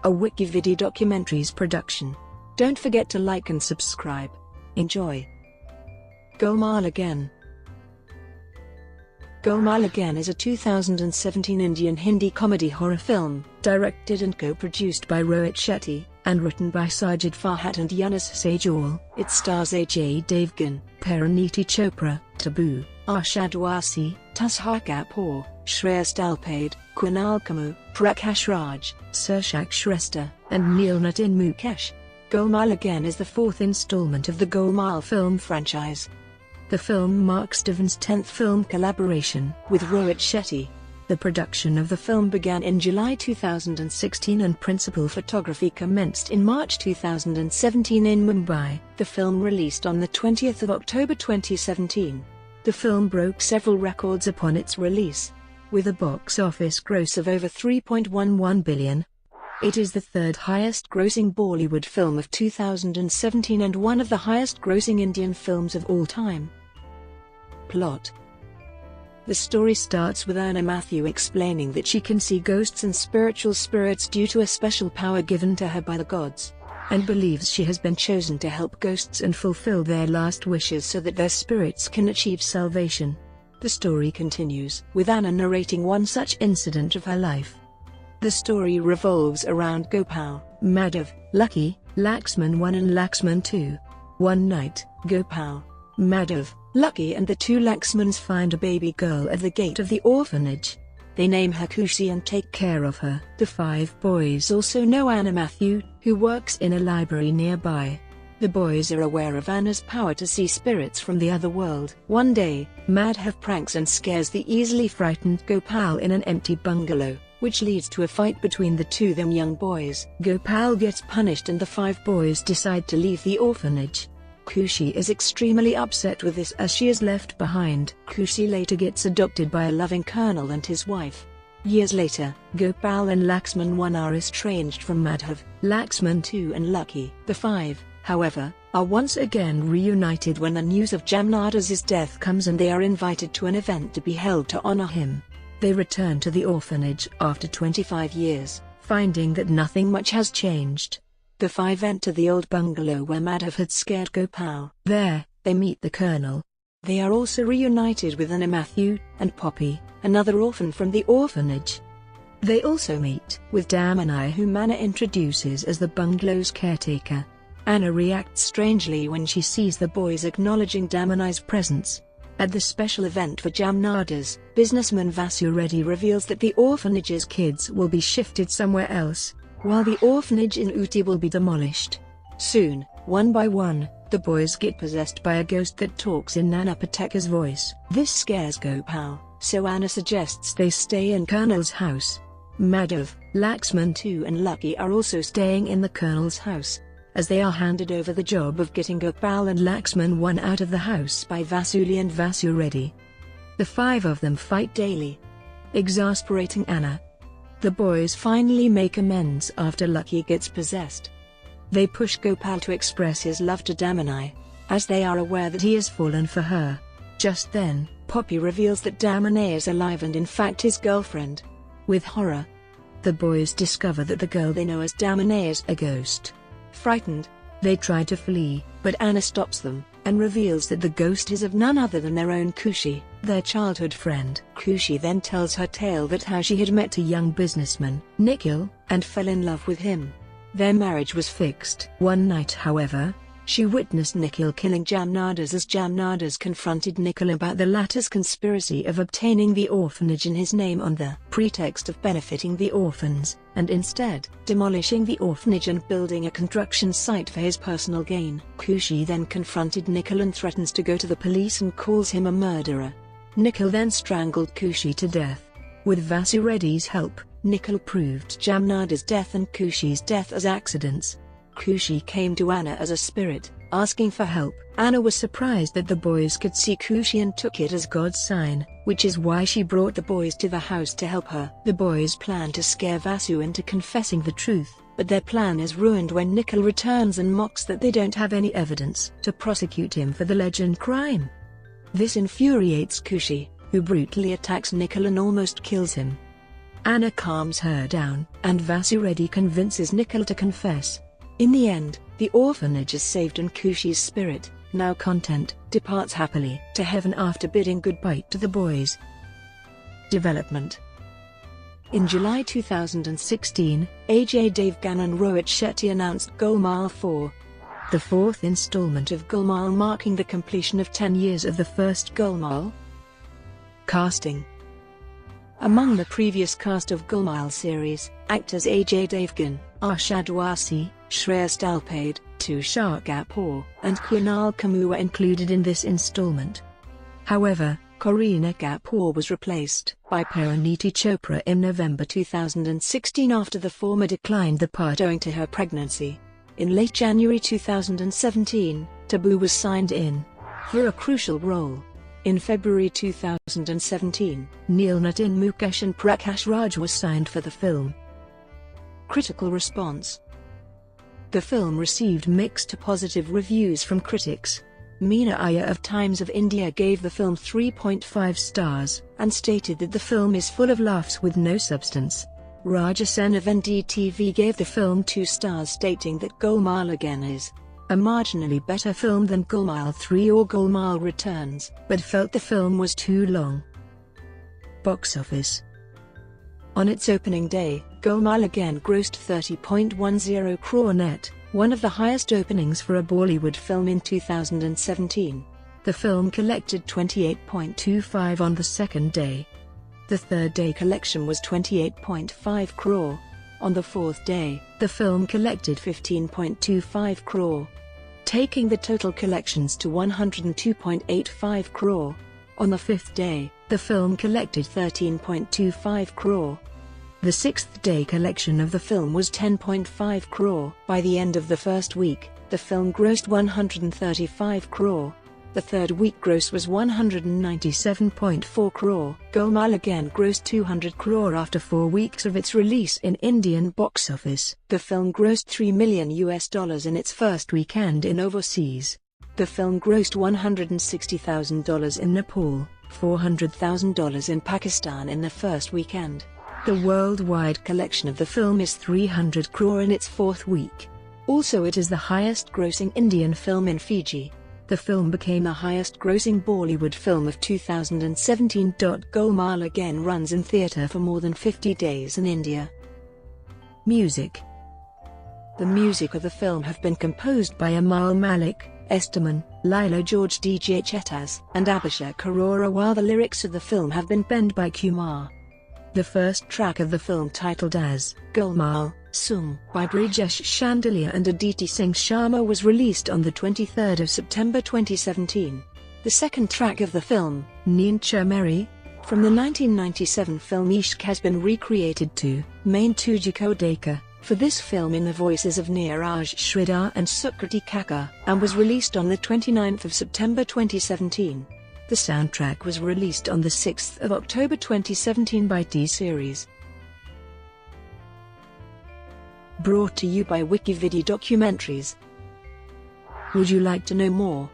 a WikiVidi documentaries production. Don't forget to like and subscribe. Enjoy. Golmaal Again. Golmaal Again is a 2017 Indian Hindi comedy horror film, directed and co-produced by Rohit Shetty, and written by Sajid-Farhad and Yunus Sajawal. It stars Ajay Devgn, Parineeti Chopra, Tabu, Arshad Warsi, Tusshar Kapoor, Shreyas Talpade, Kunal Khemu, Prakash Raj, Sirshak, Shrestha, and Nitin Mukesh. Golmaal Again is the fourth installment of the Golmaal film franchise. The film marks Devgn's 10th film collaboration with Rohit Shetty. The production of the film began in July 2016 and principal photography commenced in March 2017 in Mumbai. The film released on the 20th of October 2017. The film broke several records upon its release, with a box office gross of over 3.11 billion. It is the third highest grossing Bollywood film of 2017 and one of the highest grossing Indian films of all time. Plot. The story starts with Anna Matthew explaining that she can see ghosts and spiritual spirits due to a special power given to her by the gods, and believes she has been chosen to help ghosts and fulfill their last wishes so that their spirits can achieve salvation. The story continues, with Anna narrating one such incident of her life. The story revolves around Gopal, Madhav, Lucky, Laxman 1 and Laxman 2. One night, Gopal, Madhav, Lucky and the two Laxmans find a baby girl at the gate of the orphanage. They name her Kushi and take care of her. The five boys also know Anna Matthew, who works in a library nearby. The boys are aware of Anna's power to see spirits from the other world. One day, Madhav pranks and scares the easily frightened Gopal in an empty bungalow, which leads to a fight between the two young boys. Gopal gets punished and the five boys decide to leave the orphanage. Kushi is extremely upset with this as she is left behind. Kushi later gets adopted by a loving colonel and his wife. Years later, Gopal and Laxman 1 are estranged from Madhav, Laxman 2 and Lucky. The five, however, are once again reunited when the news of Jamnada's death comes and they are invited to an event to be held to honor him. They return to the orphanage after 25 years, finding that nothing much has changed. The five enter the old bungalow where Madhav had scared Gopal. There, they meet the colonel. They are also reunited with Anna Matthew and Poppy, another orphan from the orphanage. They also meet with Damani, whom Anna introduces as the bungalow's caretaker. Anna reacts strangely when she sees the boys acknowledging Damani's presence. At the special event for Jamnada's, businessman Vasu Reddy reveals that the orphanage's kids will be shifted somewhere else, while the orphanage in Ooty will be demolished. Soon, one by one, the boys get possessed by a ghost that talks in Nana Pateka's voice. This scares Gopal, so Anna suggests they stay in Colonel's house. Madhav, Laxman 2 and Lucky are also staying in the Colonel's house, as they are handed over the job of getting Gopal and Laxman 1 out of the house by Vasuli and Vasu Reddy. The five of them fight daily, exasperating Anna. The boys finally make amends after Lucky gets possessed. They push Gopal to express his love to Damani, as they are aware that he has fallen for her. Just then, Poppy reveals that Damani is alive and in fact his girlfriend. With horror, the boys discover that the girl they know as Damani is a ghost. Frightened, they try to flee, but Anna stops them, and reveals that the ghost is of none other than their own Kushi, their childhood friend. Kushi then tells her tale that how she had met a young businessman, Nikhil, and fell in love with him. Their marriage was fixed. One night, however, she witnessed Nikhil killing Jamnadas as Jamnadas confronted Nikhil about the latter's conspiracy of obtaining the orphanage in his name on the pretext of benefiting the orphans, and instead demolishing the orphanage and building a construction site for his personal gain. Kushi then confronted Nikhil and threatens to go to the police and calls him a murderer. Nikhil then strangled Kushi to death. With Vasu Reddy's help, Nikhil proved Jamnada's death and Kushi's death as accidents. Kushi came to Anna as a spirit, asking for help. Anna was surprised that the boys could see Kushi and took it as God's sign, which is why she brought the boys to the house to help her. The boys plan to scare Vasu into confessing the truth, but their plan is ruined when Nikhil returns and mocks that they don't have any evidence to prosecute him for the legend crime. This infuriates Kushi, who brutally attacks Nikhil and almost kills him. Anna calms her down, and Vasureddy convinces Nikhil to confess. In the end, the orphanage is saved and Khush's spirit, now content, departs happily to heaven after bidding goodbye to the boys. Development. In July 2016, Ajay Devgn and Rohit Shetty announced Golmaal 4, the fourth installment of Golmaal, marking the completion of 10 years of the first Golmaal. Casting. Among the previous cast of Golmaal series, actors Ajay Devgn, Arshad Warsi, Shreyas Talpade, Tusshar Kapoor, and Kunal Khemu were included in this installment. However, Parineeti Chopra was replaced by Parineeti Chopra in November 2016 after the former declined the part owing to her pregnancy. In late January 2017, Tabu was signed in for a crucial role. In February 2017, Nitin, Mukesh and Prakash Raj was signed for the film. Critical response. The film received mixed to positive reviews from critics. Meena Iyer of Times of India gave the film 3.5 stars, and stated that the film is full of laughs with no substance. Raja Sen of NDTV gave the film 2 stars, stating that Golmaal Again is a marginally better film than Golmaal 3 or Golmaal Returns, but felt the film was too long. Box office. On its opening day, Golmaal Again grossed 30.10 crore net, one of the highest openings for a Bollywood film in 2017. The film collected 28.25 on the second day. The third day collection was 28.5 crore. On the fourth day, the film collected 15.25 crore, taking the total collections to 102.85 crore. On the fifth day, the film collected 13.25 crore. The sixth day collection of the film was 10.5 crore. By the end of the first week, the film grossed 135 crore. The third week gross was 197.4 crore. Golmaal Again grossed 200 crore after 4 weeks of its release in Indian box office. The film grossed $3 million in its first weekend in overseas. The film grossed $160,000 in Nepal, $400,000 in Pakistan in the first weekend. The worldwide collection of the film is 300 crore in its fourth week. Also, it is the highest-grossing Indian film in Fiji. The film became the highest-grossing Bollywood film of 2017. Golmaal Again runs in theatre for more than 50 days in India. Music. The music of the film have been composed by Amal Malik, Esteman, Lilo George, DJ Chetas, and Abhishek Arora, while the lyrics of the film have been penned by Kumar. The first track of the film, titled as Golmaal, sung by Brijesh Chandelier and Aditi Singh Sharma, was released on the 23rd of September 2017. The second track of the film, Neend Cha Meri, from the 1997 film Ishq, has been recreated to Main Tujhko Dekha for this film in the voices of Neeraj Sridhar and Sukriti Kakar, and was released on the 29th of September 2017. The soundtrack was released on the 6th of October 2017 by T-Series. Brought to you by WikiVidi Documentaries. Would you like to know more?